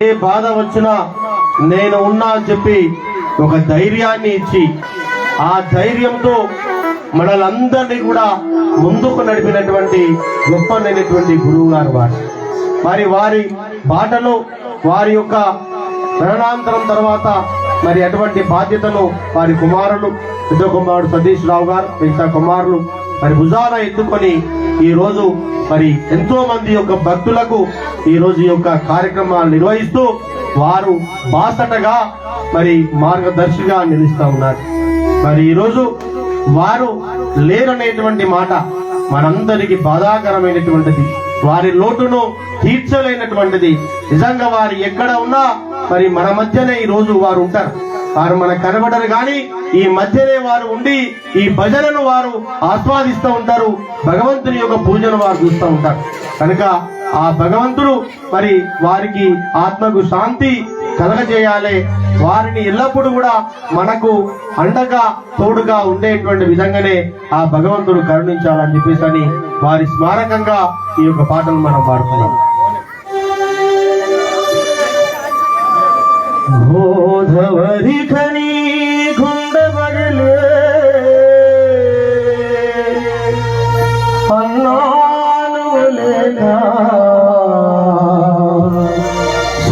ఏ బాధ వచ్చినా నేను ఉన్నా అని చెప్పి ఒక ధైర్యాన్ని ఇచ్చి ఆ ధైర్యంతో మనలందరినీ కూడా ముందుకు నడిపినటువంటి గొప్పనైనటువంటి గురువు గారు వారి బాటలో వారి యొక్క మరణాంతరం తర్వాత మరి అటువంటి బాధ్యతను వారి కుమారులు పెద్ద కుమారుడు సతీష్ రావు గారు మిగతా కుమారులు మరి భుజాన ఎత్తుకొని ఈ రోజు మరి ఎంతో మంది యొక్క భక్తులకు ఈ రోజు యొక్క కార్యక్రమాలు నిర్వహిస్తూ వారు బాసటగా మరి మార్గదర్శిగా నిలుస్తా ఉన్నారు. మరి ఈరోజు వారు లేరనేటువంటి మాట మనందరికి బాధాకరమైనటువంటిది, వారి లోటును తీర్చలేనటువంటిది. నిజంగా వారు ఎక్కడ ఉన్నా మరి మన మధ్యనే ఈ రోజు వారు ఉంటారు. వారు మనకు కనబడరు కానీ ఈ మధ్యనే వారు ఉండి ఈ భజనను వారు ఆస్వాదిస్తూ ఉంటారు. భగవంతుని యొక్క పూజను వారు చూస్తూ ఉంటారు. కనుక ఆ భగవంతుడు మరి వారికి ఆత్మకు శాంతి కలగజేయాలి. వారిని ఎల్లప్పుడూ కూడా మనకు అండగా తోడుగా ఉండేటువంటి విధంగానే ఆ భగవంతుడు కరుణించాలని చెప్పేసి వారి స్మారకంగా ఈ యొక్క పాటలు మనం పాడుతున్నాం.